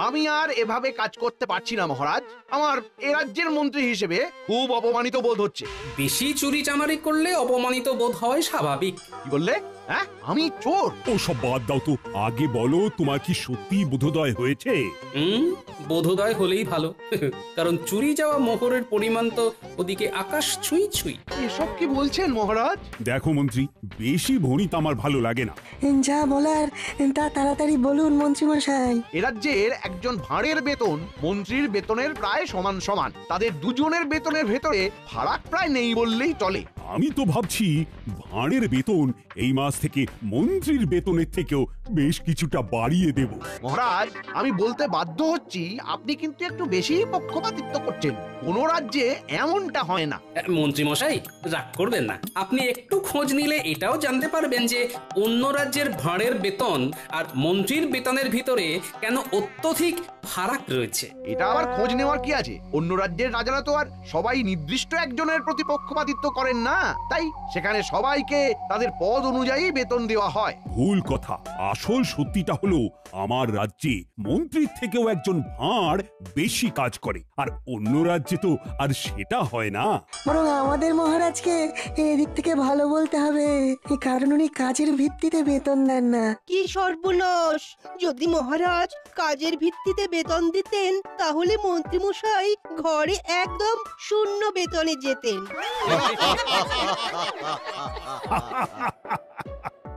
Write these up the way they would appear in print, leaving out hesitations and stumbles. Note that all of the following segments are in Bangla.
আমি আর এভাবে কাজ করতে পারছি না মহারাজ। আমার এ রাজ্যের মন্ত্রী হিসেবে খুব অপমানিত বোধ হচ্ছে। বেশি চুরি চামারি করলে অপমানিত বোধ হয় স্বাভাবিক। কি বললে? হ্যাঁ, আমি চোর? ও সব বাদ দাও তো, আগে বলো তোমার কি সত্যি বোধোদয় হয়েছে? বোধোদয় হলেই ভালো, কারণ চুরি যাওয়া মোহরের পরিমাণ তো ওদিকে আকাশ ছুঁই ছুঁই। এসব কি বলছেন মহারাজ? দেখো মন্ত্রী, বেশি ভণিত আমার ভালো লাগে না। যা বলার তা তাড়াতাড়ি বলুন মন্ত্রী মশাই। এ রাজ্যের একজন ভাঁড়ের বেতন মন্ত্রীর বেতনের প্রায় সমান সমান। তাদের দুজনের বেতনের ভেতরে ফারাক প্রায় নেই বললেই চলে। আমি তো ভাবছি ভাঁড়ের বেতন এই মাস থেকে মন্ত্রীর বেতনের থেকেও বেশ কিছুটা বাড়িয়ে দেব। মহারাজ, আমি বলতে বাধ্য হচ্ছি, আপনি কিন্তু একটু বেশি পক্ষপাতিত্ব করছেন। কোন রাজ্যে এমনটা হয় না। মন্ত্রী মশাই রাগ করবেন না, আপনি একটু খোঁজ নিলে এটাও জানতে পারবেন যে অন্য রাজ্যের ভাঁড়ের বেতন আর মন্ত্রীর বেতনের ভিতরে কেন অত্যধিক ফারাক রয়েছে। এটা আবার খোঁজ নেওয়ার কি আছে? অন্য রাজ্যের রাজারা তো আর সবাই নির্দিষ্ট একজনের প্রতি পক্ষপাতিত্ব করেন না, তাই সেখানে সবাইকে তাদের পদ অনুযায়ী বেতন দেওয়া হয়। ভুল কথা। আসল সত্যিটা হলো আমার রাজ্যে মন্ত্রীর থেকেও একজন ভাঁড় বেশি কাজ করে, আর অন্য রাজ্যে তো আর সেটা হয় না। বরং আমাদের মহারাজকে এদিক থেকে ভালো বলতে হবে, কারণ উনি কাজের ভিত্তিতে বেতন দেন না। কি সর্বনাশ! যদি মহারাজ কাজের ভিত্তিতে বেতন দিতেন তাহলে মন্ত্রী মশাই ঘরে একদম শূন্য বেতনে যেতেন।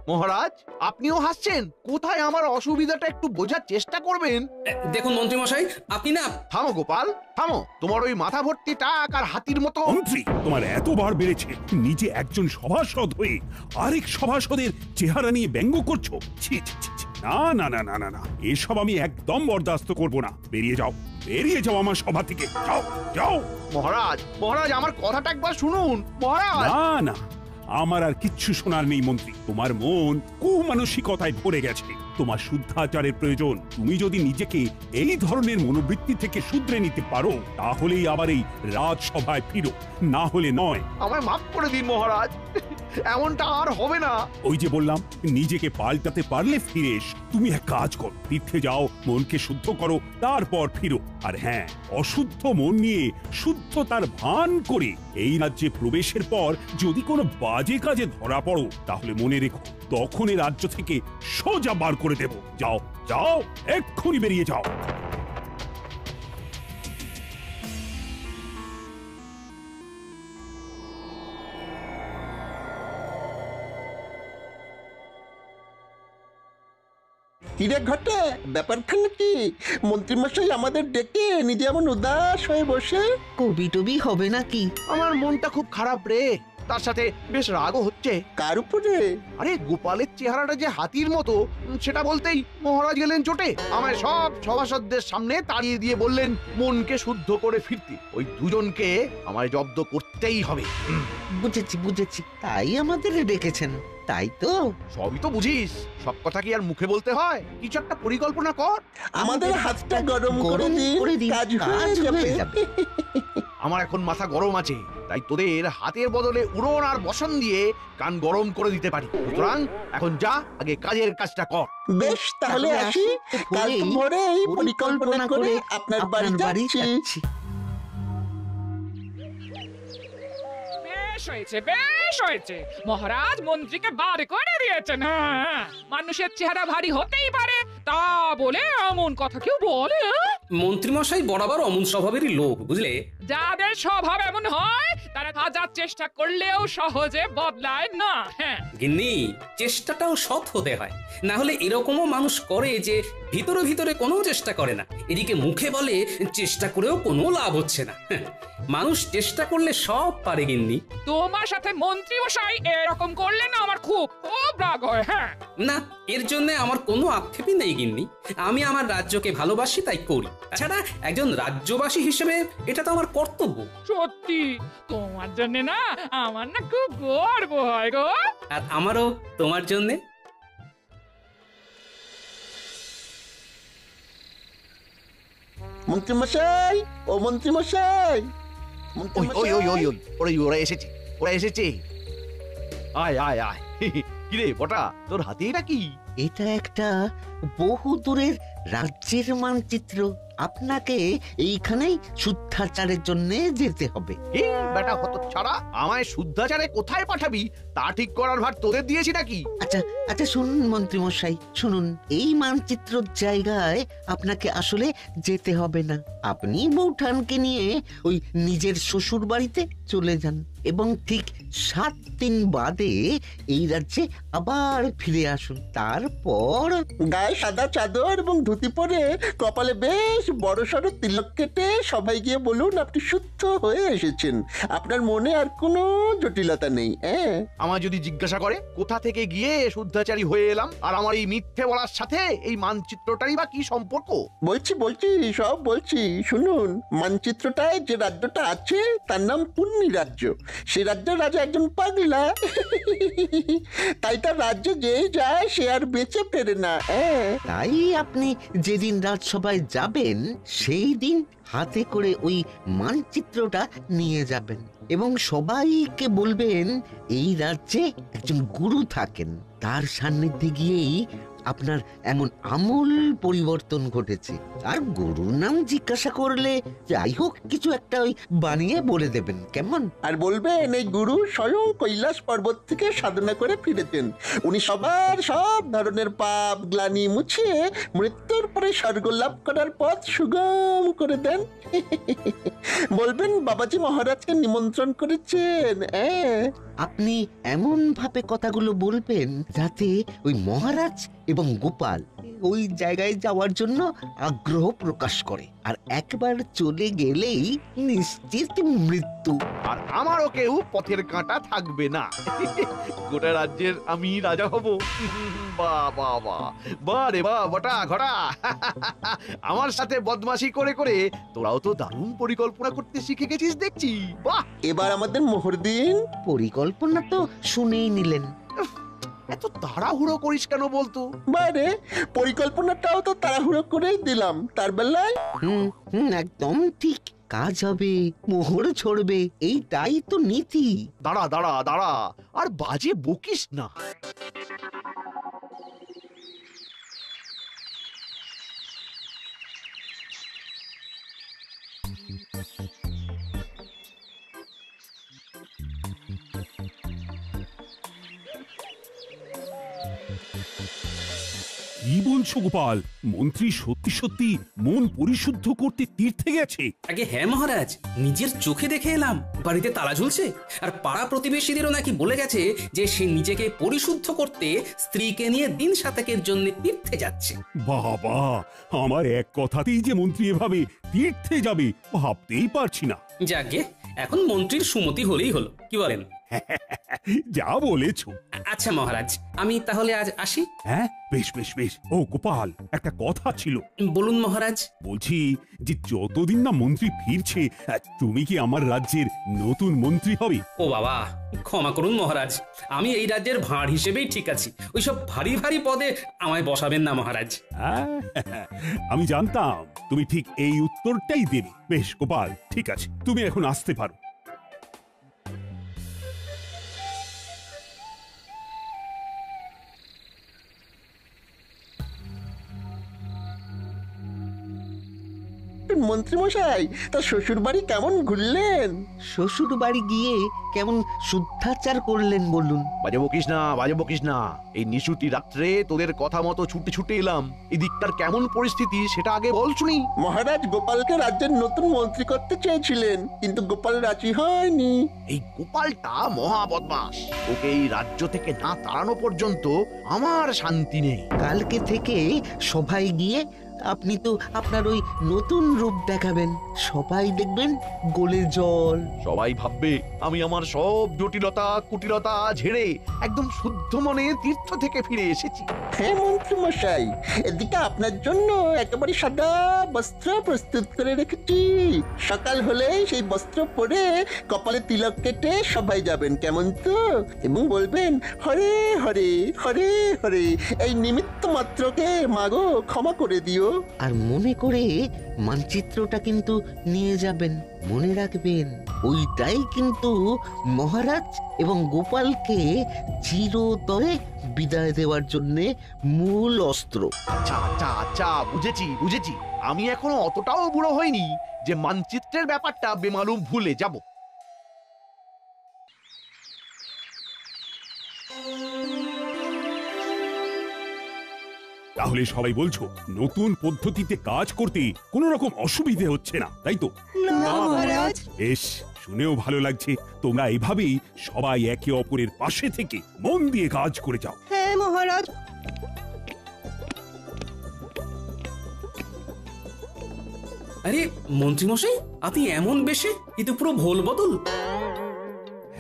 মহারাজ, আপনিও হাসছেন? কোথায় আমার অসুবিধাটা একটু বোঝার চেষ্টা করবেন। দেখুন মন্ত্রী মশাই, আপনি না। থামো গোপাল, থামো। তোমার ওই মাথা ভর্তি টাক আর হাতির মতো। মন্ত্রী, তোমার এতবার বেড়েছে, নিজে একজন সভাসদ হয়ে আরেক সভাসদের চেহারা নিয়ে ব্যঙ্গ করছো। ছি ছি ছি ছি। না না না না না না, এসব আমি একদম বরদাস্ত করব না। বেরিয়ে যাও, বেরিয়ে যাও আমার সভা থেকে। যাও যাও। মহারাজ, মহারাজ, আমার কথাটা একবার শুনুন। মহারাজ, না না, আমার আর কিচ্ছু শোনার নেই মন্ত্রী। তোমার মন কুমানসিকতায় ভরে গেছে। তোমার শুদ্ধাচারের প্রয়োজন। তুমি যদি নিজেকে এই ধরনের মনোবৃত্তি থেকে শুধরে নিতে পারো, তাহলেই আবার এই রাজসভায় ফিরো, না হলে নয়। আমায় মাফ করে দিন মহারাজ, এমনটা আর হবে না। ওই যে বললাম, নিজেকে পাল্টাতে পারলে ফিরে এস। তুমি এক কাজ করো, তীর্থে যাও, মনকে শুদ্ধ করো, তারপর ফিরো। আর হ্যাঁ, অশুদ্ধ মন নিয়ে শুদ্ধতার ভান করে এই রাজ্যে প্রবেশের পর যদি কোনো বাজে কাজে ধরা পড়ো, তাহলে মনে রেখো, তখন এই রাজ্য থেকে সোজা বার করে দেব। যাও যাও, এক্ষুনি বেরিয়ে যাও। কিরে ঘটে, ব্যাপারখানে কি? মন্ত্রীমশাই আমাদের ডেকে নিজে এমন উদাস হয়ে বসে। কবি টবি হবে নাকি? আমার মনটা খুব খারাপ রে, তার সাথে বেশ রাগও হচ্ছে। কার উপরে? আরে গোপালের চেহারাটা যে হাতির মতো, সেটা বলতেই মহারাজ গেলেন চোটে। আমায় সব সভাসদদের সামনে তাড়িয়ে দিয়ে বললেন মনকে শুদ্ধ করে ফিরতে। ওই দুজনকে আমায় জব্দ করতেই হবে। বুঝেছি বুঝেছি, তাই আমাদের ডেকেছেন, তাই তো? সবই তো বুঝিস, সব কথা কি আর মুখে বলতে হয়? কিছু একটা পরিকল্পনা কর। আমাদের হাতটা গরম করে দিন, কাজ হয়ে যাবে। আমার এখন মাথা গরম আছে, তাই তোদের হাতের বদলে উড়ন আর বসন দিয়ে কান গরম করে দিতে পারি। সুতরাং এখন যা, আগে কাজের কাজটা কর। বেশ, তাহলে আসি। কাল ভোরেই পরিকল্পনা করে আপনার বাড়ি যাচ্ছি। বেশ হয়েছে, মহারাজ মন্ত্রীকে বার করে দিয়েছেন। হ্যাঁ, মানুষের চেহারা ভারী হতেই পারে, তা বলে এমন কথা কেউ বলে? মন্ত্রী মশাই বরাবর অমন স্বভাবেরই লোক, বুঝলে। যাদের স্বভাব এমন হয় তারা হাজার চেষ্টা করলেও সহজে বদলায় না। হ্যাঁ গিন্নি, চেষ্টাটাও সৎ হতে হয়, না হলে এরকমও মানুষ করে যে ভিতরে ভিতরে কোনো চেষ্টা করে না, এদিকে মুখে বলে চেষ্টা করেও কোনো লাভ হচ্ছে না। মানুষ চেষ্টা করলে সব পারে গিন্নি। তোমার সাথে মন্ত্রী মশাই এরকম করলে না আমার খুব খুব রাগ হয়। হ্যাঁ না, এর জন্য আমার কোনো আক্ষেপই নেই গিন্নি। আমি আমার রাজ্যকে ভালোবাসি, তাই করি। তাছাড়া একজন রাজ্যবাসী হিসেবে এটা তো আমার কর্তব্য। সত্যি তোমার জন্য না আমার না খুব গর্ব হয় গো। আর আমারও তোমার জন্য। মন্ত্রীমশাই, ও মন্ত্রীমশাই। ওরা এসেছে, ওরা এসেছে। আয় আয় আয়। কিরে বটা, তোর হাতে এটা কি? এটা একটা বহু দূরের রাজ্যের মানচিত্র। আপনাকে এইখানেই শুদ্ধাচারের জন্য যেতে হবে। এই বেটা হতচ্ছাড়া, আমায় শুদ্ধাচারে কোথায় পাঠাবি তা ঠিক করার ভার তোদের দিয়েছি নাকি? আচ্ছা আচ্ছা, শুনুন মন্ত্রী মশাই, শুনুন। এই মানচিত্রর জায়গায় আপনাকে আসলে যেতে হবে না। আপনি বৌঠানকে নিয়ে ওই নিজের শ্বশুর বাড়িতে চলে যান এবং ঠিক 7 দিন বাদে এই রাজ্যে আবার ফিরে আসুন। তারপর গায়ে সাদা চাদর এবং ধুতি পরে কপালে বেশ বড় সড়ো তিলক কেটে সবাই গিয়ে বলুন আপনি শুদ্ধ হয়ে এসেছেন। আপনার মনে আর কোনো জটিলতা নেই। আমার যদি জিজ্ঞাসা করে কোথা থেকে গিয়ে শুদ্ধাচারী হয়ে এলাম, আর আমার এই মিথ্যে বলার সাথে এই মানচিত্রটারই বা কি সম্পর্ক? বলছি সব বলছি, শুনুন। মানচিত্রটায় যে রাজ্যটা আছে তার নাম পুণ্যি রাজ্য। সে রাজ্যের রাজা একজন পাগলা, তাই তার রাজ্যে যে যায় সে আর বেঁচে ফেরে না। তাই আপনি যেদিন রাজসভায় যাবেন সেই দিন হাতে করে ওই মানচিত্রটা নিয়ে যাবেন এবং সবাইকে বলবেন এই রাজ্যে একজন গুরু থাকেন, তার সান্নিধ্যে গিয়েই আপনার এমন আমূল পরিবর্তন ঘটেছে। আর গুরুর নাম জিজ্ঞাসা করলে যাই হোক কিছু একটা ওই বানিয়ে বলে দেবেন, কেমন? আর বলবেন এই গুরু স্বয়ং কৈলাস পর্বত থেকে সাধনা করে ফিরেছেন। উনি সবার সব ধরনের পাপ গ্লানি মুছিয়ে মৃত্যুর পরে স্বর্গ লাভ করার পথ সুগম করে দেন। বলবেন বাবাজি মহারাজকে নিমন্ত্রণ করেছেন। আপনি এমন ভাবে কথাগুলো বলবেন যাতে ওই মহারাজ এবং গোপাল ওই জায়গায় যাওয়ার জন্য আগ্রহ প্রকাশ করে, আর একবার চলে গেলেই নিশ্চিত মৃত্যু। আর আমারও কেউ পথের কাঁটা থাকবে না। গোটা রাজ্যের আমি রাজা হব। বাহ বাহ বাহ, বাহ রে বাহ বটা ঘটা। আমার সাথে বদমাশি করে করে তোরাও তো দারুণ পরিকল্পনা করতে শিখে গেছিস দেখছি। বাহ, এবার আমাদের মোহর দিন। পরিকল্পনা তো শুনেই নিলেন। এত তাড়াহুড়ো করিস কেন বলতো? বাইরে পরিকল্পনাটাও তো তাড়াহুড়ো করেই দিলাম। তার বেলায় একদম ঠিক। কাজ হবে, মোহর ছড়বে, এইটাই তো নীতি। দাঁড়া দাঁড়া দাঁড়া, আর বাজে বকিস না। কি বলছো গোপাল? মন্ত্রী সত্যি সত্যি মন পরিশুদ্ধ করতে তীর্থে গেছে? আগে হ্যাঁ মহারাজ, নিজের চোখে দেখে এলাম বাড়িতে তালা ঝুলছে। আর পাড়া প্রতিবেশীদেরও নাকি বলে গেছে যে সে নিজেকে পরিশুদ্ধ করতে স্ত্রীকে নিয়ে দিন সাতেকের জন্য তীর্থে যাচ্ছে। বাবা, আমার এক কথাতেই যে মন্ত্রী এভাবে তীর্থে যাবে ভাবতেই পারছি না। যাকে এখন মন্ত্রীর সুমতি হলেই হলো, কি বলেন? যা বলেছো। আচ্ছা মহারাজ, আমি তাহলে আজ আসি। হ্যাঁ, বেশ বেশ বেশ। ও গোপাল, একটা কথা ছিল। বলুন মহারাজ। বলছি যে যতদিন না মন্ত্রী ফিরছে তুমি কি আমার রাজ্যের নতুন মন্ত্রী হবে? ও বাবা, ক্ষমা করুন মহারাজ, আমি এই রাজ্যের ভাঁড় হিসেবেই ঠিক আছি। ওইসব ভারী ভারী পদে আমায় বসাবেন না মহারাজ। আমি জানতাম তুমি ঠিক এই উত্তরটাই দেবে। বেশ গোপাল, ঠিক আছে, তুমি এখন আসতে পারো। মন্ত্রী মশাই, তার শ্বশুর বাড়ি কেমন ঘুরলেন? শ্বশুর বাড়ি গিয়ে কেমন শুদ্ধাচার করলেন বলুন? বাজে বকিস না, বাজে বকিস না। এই নিশুতি রাত্রে তোদের কথা মতো ছুটে ছুটে এলাম। এদিকটার কেমন পরিস্থিতি সেটা আগে বল শুনি। মহারাজ গোপালকে রাজ্যের নতুন মন্ত্রী করতে চেয়েছিলেন, কিন্তু গোপাল রাজি হয়নি। এই গোপালটা মহা বদমাস। ওকে এই রাজ্য থেকে না তাড়ানো পর্যন্ত আমার শান্তি নেই। কালকে থেকে সবাই গিয়ে আপনি তো আপনার ওই নতুন রূপ দেখাবেন, সবাই দেখবেন গোলে জল। সবাই ভাববে আমি আমার সব জটিলতা কুটিলতা ঝেড়ে একদম শুদ্ধ মনে তীর্থ থেকে ফিরে এসেছি। হ্যাঁ মন্ত্রী মশাই, এদিকে আপনার জন্য একেবারে সাদা বস্ত্র প্রস্তুত করে রেখেছি। সকাল হলে সেই বস্ত্র পরে কপালে তিলক কেটে সবাই যাবেন, কেমন তো? এবং বলবেন হরে হরে হরে হরে, এই নিমিত্ত মাত্রকে মাগো ক্ষমা করে দিও। আর মনে করে মানচিত্রটা কিন্তু নিয়ে যাবেন। মনে রাখবেন ওইটাই কিন্তু মহারাজ এবং গোপালকে চিরতরে বিদায় দেওয়ার জন্য মূল অস্ত্র। আচ্ছা আচ্ছা আচ্ছা, বুঝেছি বুঝেছি। আমি এখনো অতটাও বুড়ো হইনি যে মানচিত্রের ব্যাপারটা বেমালুম ভুলে যাব। তাহলে সবাই বলছো নতুন পদ্ধতিতে কাজ করতে কোনো রকম অসুবিধে হচ্ছে না, তাই তো? না মহারাজ। বেশ, শুনেও ভালো লাগছে। তোমরা এভাবেই সবাই একে অপরের পাশে থেকে মন দিয়ে কাজ করে যাও। হ্যাঁ মহারাজ। আরে মন্ত্রীমশাই, আপনি এমন বেশে, কিন্তু পুরো ভোল বদল।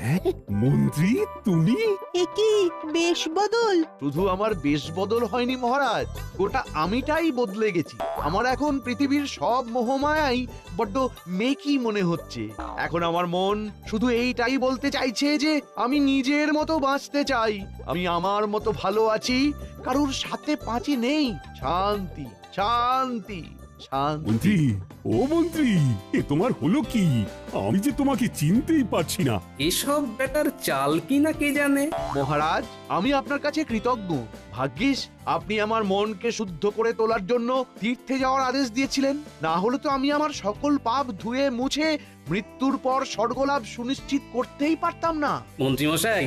হ্যাঁ মন্ত্রী, তুমি? এ কি বেশ বদল? শুধু আমার বেশ বদল হয়নি মহারাজ, গোটা আমিটাই বদলে গেছি। আমার এখন পৃথিবীর সব মোহমায়াই বড্ড মেকি মনে হচ্ছে। এখন আমার মন শুধু এইটাই বলতে চাইছে যে আমি নিজের মতো বাঁচতে চাই, আমি আমার মতো ভালো আছি, কারুর সাথে পাঁচি নেই। শান্তি শান্তি শান্তি। মন্ত্রী, ও মন্ত্রী, এ তোমার হলো কি? আমি যে তোমাকে চিনতেই পারছি না। এসব ব্যাটার চাল কি না কে জানে। মহারাজ, আমি আপনার কাছে কৃতজ্ঞ। ভাগ্যিস আপনি আমার মনকে শুদ্ধ করে তোলার জন্য তীর্থে যাওয়ার আদেশ দিয়েছিলেন, না হলে তো আমি আমার সকল পাপ ধুয়ে মুছে মৃত্যুর পর স্বর্গলাভ সুনিশ্চিত করতেই পারতাম না। মন্ত্রীমশাই,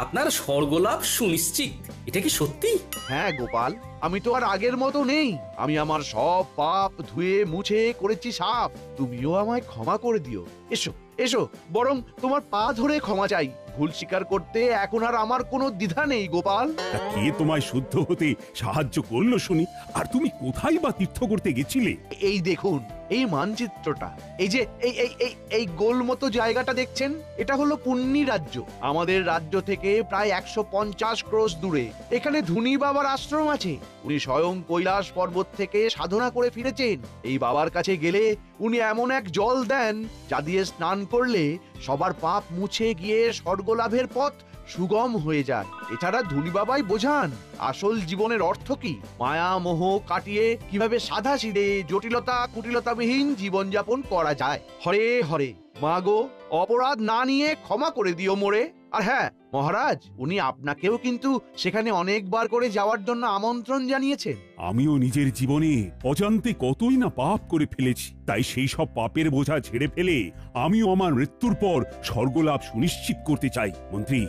আপনার স্বর্গলাভ সুনিশ্চিত, এটা কি সত্যি? হ্যাঁ গোপাল, আমি তো আর আগের মতো নেই। আমি আমার সব পাপ ধুয়ে মুছে করেছি সাফ। তুমিও আমায় ক্ষমা করে দিও। এসো এসো, বরং তোমার পা ধরে ক্ষমা চাই। ভুল স্বীকার করতে এখন আর আমার কোনো দ্বিধা নেই গোপাল। তা কে তোমায় শুদ্ধ হতে সাহায্য করলো শুনি? আর তুমি কোথায় বা তীর্থ করতে গেছিলে? এই দেখুন এই মানচিত্রটা, এই যে এই এই এই এই গোল মতো জায়গাটা দেখছেন, এটা হলো পুণ্যি রাজ্য। আমাদের রাজ্য থেকে প্রায় 150 ক্রোশ দূরে এখানে ধুনি বাবার আশ্রম আছে। উনি স্বয়ং কৈলাস পর্বত থেকে সাধনা করে ফিরেছেন। এই বাবার কাছে গেলে উনি এমন এক জল দেন যা দিয়ে স্নান করলে সবার পাপ মুছে গিয়ে স্বর্গলাভের পথ সুগম হয়ে যায়। এছাড়া ধুনি বাবাই বোঝান আসল জীবনের অর্থ কি, মায়া মোহ কাটিয়ে কিভাবে সাদা সিধে জটিলতা কুটিলতাবিহীন জীবনযাপন করা যায়। হরে হরে। মা গো, অপরাধ না নিয়ে ক্ষমা করে দিও মোরে। আর হ্যাঁ মহারাজ, উনি আপনাকেও কিন্তু সেখানে অনেকবার করে যাওয়ার জন্য আমন্ত্রণ জানিয়েছেন। আমিও নিজের জীবনে অজান্তে কতই না পাপ করে ফেলেছি, তাই সেই সব পাপের বোঝা ছেড়ে ফেলে আমিও আমার মৃত্যুর পর স্বর্গলাভ সুনিশ্চিত করতে চাই। মন্ত্রী,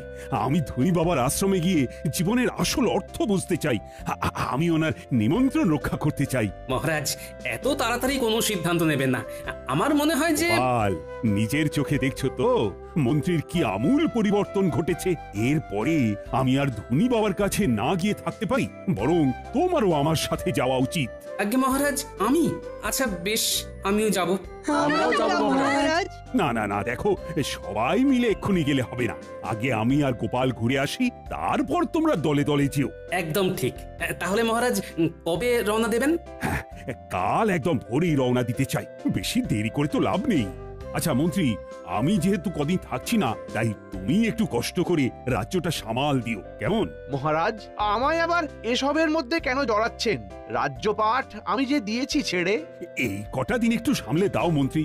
আমি ধনী বাবার আশ্রমে গিয়ে জীবনের আসল অর্থ বুঝতে চাই। আমি ওনার নিমন্ত্রণ রক্ষা করতে চাই। মহারাজ, এত তাড়াতাড়ি কোনো সিদ্ধান্ত নেবেন না। আমার মনে হয় যে নিজের চোখে দেখছো তো মন্ত্রীর কি আমূল পরিবর্তন ঘটেছে। এরপরে আমি আর ধনী বাবার কাছে না গিয়ে থাকতে পারি, বরং তোমারও আমার সাথে যাওয়া উচিত। আজ্ঞে মহারাজ, আমি? আচ্ছা বেশ, আমিও যাব। আমরাও যাব মহারাজ। না না না, দেখো, সবাই মিলে এক্ষুনি গেলে হবে না। আগে আমি আর গোপাল ঘুরে আসি, তারপর তোমরা দলে দলে যেও। একদম ঠিক। তাহলে মহারাজ কবে রওনা দেবেন? কাল একদম ভোরেই রওনা দিতে চাই, বেশি দেরি করে তো লাভ নেই। আচ্ছা মন্ত্রী, আমি যেহেতু কদিন থাকছি না, তাই তুমি একটু কষ্ট করে রাজ্যটা সামাল দিও, কেমন? মহারাজ, আমায় আবার এসবের মধ্যে কেন জড়াচ্ছেন? রাজ্যপাঠ আমি যে দিয়েছি ছেড়ে। এই কটা দিন একটু সামলে দাও মন্ত্রী,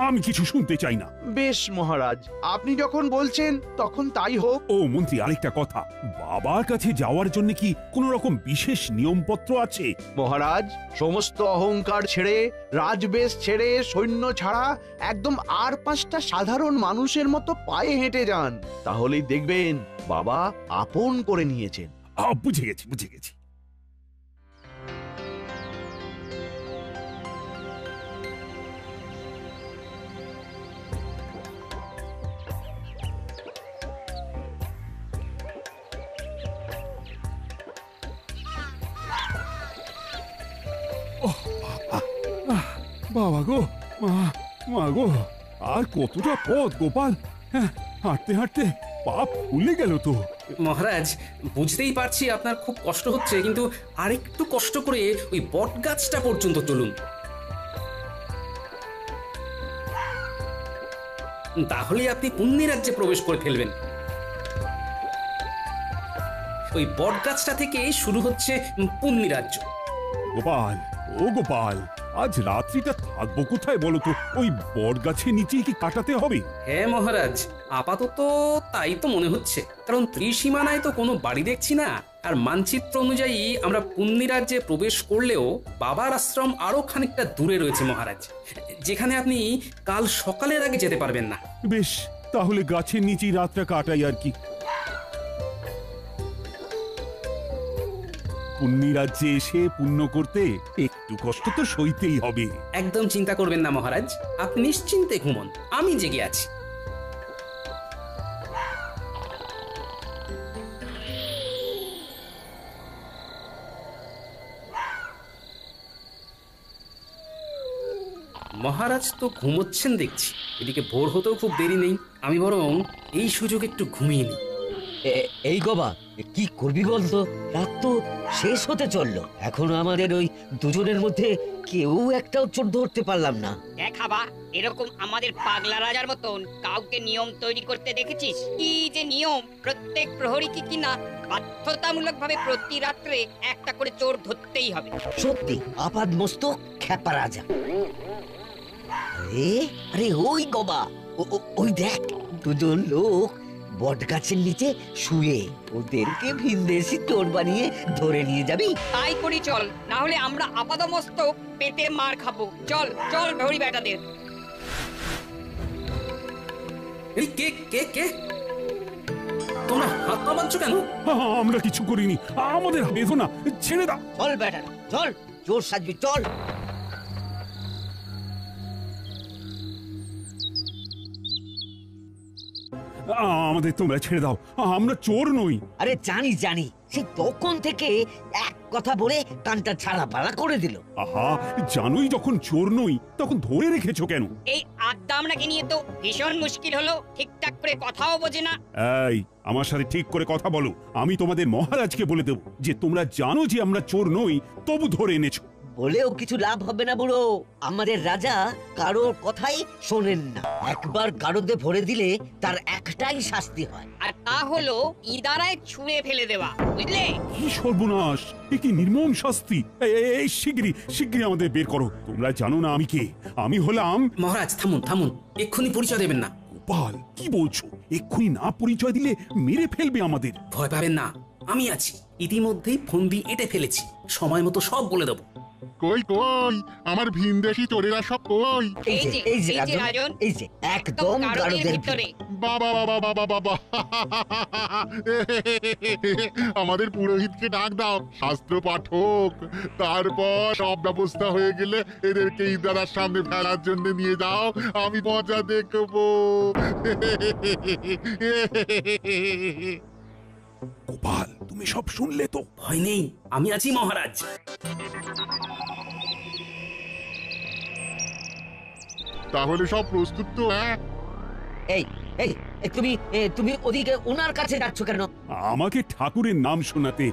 আমি কিছু শুনতে চাই না। বেশ মহারাজ, আপনি যখন বলছেন তখন তাই হোক। ও মন্ত্রী, আরেকটা কথা, বাবার কাছে যাওয়ার জন্য কি কোনো রকম বিশেষ নিয়মপত্র আছে? মহারাজ, সমস্ত অহংকার ছেড়ে, রাজবেশ ছেড়ে, সৈন্য ছাড়া একদম আর 5টা সাধারণ মানুষের মতো পায়ে হেঁটে যান, তাহলেই দেখবেন বাবা আপন করে নিয়েছেন। বুঝে গেছি বুঝে গেছি। বাবা গো, মা গো, আর কতটা পথ গোপাল? হাঁটতে হাঁটতে পা ফুলে গেল তো। মহারাজ, বুঝতেই পারছি আপনার খুব কষ্ট হচ্ছে, কিন্তু আরেকটু কষ্ট করে ওই বট গাছটা পর্যন্ত চলুন, তাহলে আপনি পুণ্যি রাজ্যে প্রবেশ করে ফেলবেন। ওই বট গাছটা থেকে শুরু হচ্ছে পুণ্যি রাজ্য। গোপাল, ও গোপাল, আজ রাত্রিটা থাকবো কোথায় বলো তো? ওই বট গাছের নিচেই কি কাটাতে হবে? হ্যাঁ মহারাজ, আপাতত তাই তো মনে হচ্ছে, কারণ ত্রিসীমানায় তো কোনো বাড়ি দেখছি না। আর মানচিত্র অনুযায়ী আমরা পুণ্যি রাজ্যে প্রবেশ করলেও বাবার আশ্রম আরো খানিকটা দূরে রয়েছে মহারাজ, যেখানে আপনি কাল সকালের আগে যেতে পারবেন না। বেশ, তাহলে গাছের নিচেই রাতটা কাটাই আর কি। পুণ্যি রাজ্যে এসে পুণ্য করতে একটু কষ্ট তো সইতেই হবে। একদম চিন্তা করবেন না মহারাজ, আপনি নিশ্চিন্তে ঘুমন, আমি জেগে আছি। মহারাজ তো ঘুমোচ্ছেন দেখছি, এদিকে ভোর হতেও খুব দেরি নেই, আমি বরং এই সুযোগ একটু ঘুমিয়ে নিই। এই গবা, কি করবি বলতো? রাত তো শেষ হতে চললো, এখনো আমাদের ওই দুজনের মধ্যে কেউ একটাও চোর ধরতে পারলাম না। দেখাবা এরকম আমাদের পাগলা রাজার মতন কাউকে নিয়ম তৈরি করতে দেখেছিস? কি যে নিয়ম, প্রত্যেক প্রহরীকে কিনা বাধ্যতামূলক ভাবে প্রতি রাত্রে একটা করে চোর ধরতেই হবে। সত্যি আপাদ মস্তক খ্যাপা রাজা। আরে আরে ওই গবা, ওই দেখ দুজন লোক বট গাছের নিচে শুয়ে, ওদেরকে ভিনদেশি চোর বানিয়ে ধরে নিয়ে যাবি? তাই করি চল, না হলে আমরা আপাদমস্তক পেটে মার খাবো। চল চল ভরি বেটাদের। এই কে কে কে তোমরা হাত পা বাঁধছো কেন? আমরা কিছু করিনি, আমাদের বেঁধো না, ছেড়ে দাও। চল বেটা চল, চোর সাজবি চল। আমাদের তোমরা ছেড়ে দাও, আমরা চোর নই। আরে জানি জানি, সে তখন থেকে এক কথা বলে কানটা ছাড়া পাড়া করে দিল। আহা, জানোই যখন চোর নই তখন ধরে রেখেছো কেন? এই আড্ডা আমরাকে নিয়ে তো ভীষণ মুশকিল হলো, ঠিকঠাক করে কথাও বোঝে না। এই, আমার সাথে ঠিক করে কথা বলো। আমি তোমাদের মহারাজকে বলে দেব যে তোমরা জানো যে আমরা চোর নই, তবু ধরে এনেছো। বলেও কিছু লাভ হবে না বুড়ো, আমাদের রাজা কারোর কথাই শোনেন না। একবার গারদে ভরে দিলে তার একটাই শাস্তি হয়, আর তা হলো ইদারায় ছুঁড়ে ফেলে দেওয়া, বুঝলে? কি সর্বনাশ, এ কি নির্মম শাস্তি! এই শিগগিরই শিগগিরই আমাদের বের করো। তোমরা জানো না আমি কে? আমি হলাম... মহারাজ থামুন থামুন, এক্ষুনি পরিচয় দেবেন না। গোপাল, কি বলছো? এক্ষুনি না পরিচয় দিলে মেরে ফেলবে আমাদের। ভয় পাবেন না, আমি আছি। ইতিমধ্যেই ফন্দি এঁটে ফেলেছি, সময় মতো সব বলে দেবো। কই কই আমার ভিনদেশি চোরেরা সব কই? এই যে রাজন, এই যে একদম গারদের ভিতরে। বাবা বাবা বাবা বাবা, আমাদের পুরোহিতকে ডাক দাও, শাস্ত্র পাঠক। তারপর সব ব্যবস্থা হয়ে গেলে এদেরকে ইদারার সামনে ফেলার জন্য নিয়ে যাও, আমি মজা দেখবো। গোপাল, তুমি সব শুনলে তো? ভয় নেই, আমি আছি মহারাজ। তাহলে সব প্রস্তুত তো? হ্যাঁ, এই এই তুমি ওদিকে ওনার কাছে যাচ্ছ কেন? আমাকে ঠাকুরের নাম শোনাতে,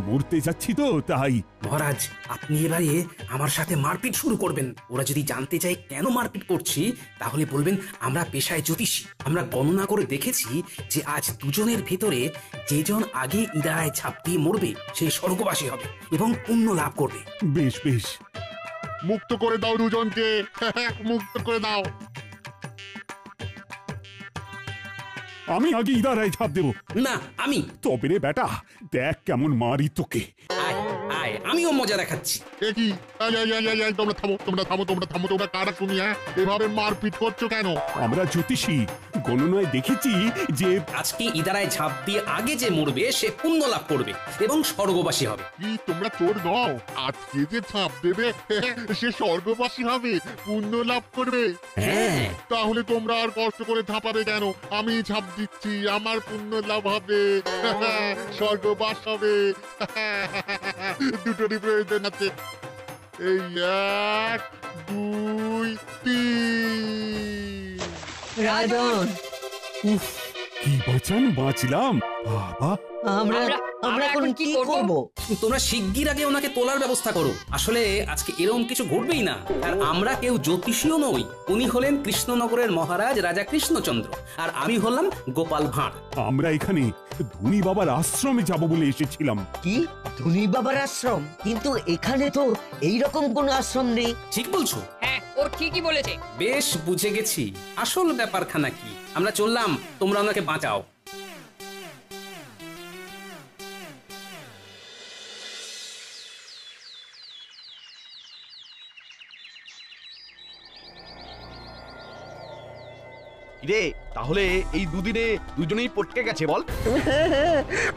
মরতে যাচ্ছি তো তাই। মহারাজ, আপনি এবারে আমার সাথে মারপিট শুরু করবেন। ওরা যদি জানতে চায় কেন মারপিট করছি, তাহলে বলবেন আমরা পেশায় জ্যোতিষী। আমরা গণনা করে দেখেছি যে আজ দুজনের ভেতরে যেজন আগে ইদারায় ঝাঁপ দিয়ে মরবে সে স্বর্গবাসী হবে এবং পুণ্য লাভ করবে। বেশ বেশ, মুক্ত করে দাও দুজনকে, মুক্ত করে দাও। আমি আগে ইদারায় ঝাঁপ দেবো। না, আমি। তবে রে বেটা, দেখ কেমন মারি তোকে। আয় আয়, আমিও মজা দেখাচ্ছি। কি তোমরা থামো, তোমরা থামো, তোমরা থামো, তোমরা কারা তুমি? হ্যাঁ, এভাবে মারপিট করছো কেন? আমরা জ্যোতিষী, গণনায় দেখেছি যে আজকে ইদারায় ঝাঁপ দিয়ে আগে যে মরবে সে পুণ্য লাভ করবে এবং স্বর্গবাসী হবে। কি তোমরা চোর নও? আজকে যে ঝাঁপ দেবে সে স্বর্গবাসী হবে, পুণ্য লাভ করবে। হ্যাঁ, তাহলে তোমরা আর কষ্ট করে ঝাঁপাবে কেন? আমি ঝাঁপ দিচ্ছি, আমার পুণ্য লাভ হবে, স্বর্গবাস হবে। দুটোরই প্রয়োজন আছে। এই 1 2 3। রাজন, উফ, কি বাঁচান বাঁচলাম বাবা। আমরা এখন কি করব? তোমরা শিগগির আগে ওনাকে তোলার ব্যবস্থা করো। আসলে আজকে এরকম কিছু ঘটবেই না। আর আমরা কেউ জ্যোতিষীও নই। উনি হলেন কৃষ্ণনগরের মহারাজ রাজা কৃষ্ণচন্দ্র, আর আমি হলাম গোপাল ভাঁড়। আমরা এখানে ধনী বাবার আশ্রমে যাব বলে এসেছিলাম। কি ধনী বাবার আশ্রম? কিন্তু এখানে তো এইরকম কোন আশ্রম নেই। ঠিক বলছো? হ্যাঁ, ও ঠিকই বলেছে। বেশ, বুঝে গেছি আসল ব্যাপারখানা কি। আমরা চললাম, তোমরা ওনাকে বাঁচাও। রে তাহলে এই দুদিনে দুজনেই পটকে গেছে বল?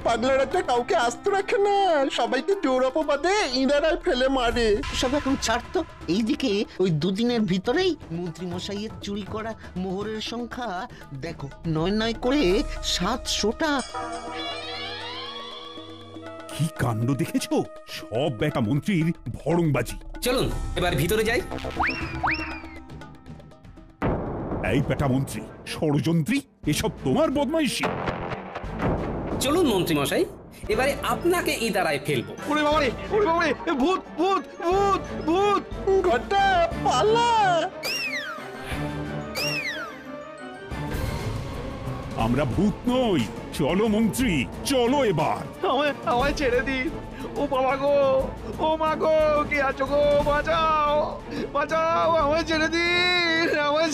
পাগলা রাজা কাউকে আস্ত রাখে না, সবাইকে জোর অপবাদে ইনারাই ফেলে মারে। সব এখন ছাড়তো। এইদিকে ওই দুদিনের ভিতরেই মন্ত্রী মশাইয়ের চুরি করা মোহরের সংখ্যা দেখো, 9 করে 700টা। কি কাণ্ড দেখেছো? সব বেটা মন্ত্রীর ভড়ংবাজি। চলুন এবার ভিতরে যাই। এই বেটা মন্ত্রী, ষড়যন্ত্রী, এসব তোমার বদমাইশি। চলুন মন্ত্রী মশাই, এবারে আপনাকে ইদারায় ফেলবো। ওরে বাবারে, ওরে বাবারে, ভূত ভূত ভূত ভূত! ঘটা পালা! আমরা ভূত নই। চলো মন্ত্রী, চলো এবার। আমায় ছেড়ে দিন। ও বাবা গো, ও মা গো, কে আছো গো? বাঁচাও, বাঁচাও, আমায় ছেড়ে দিন, আমায়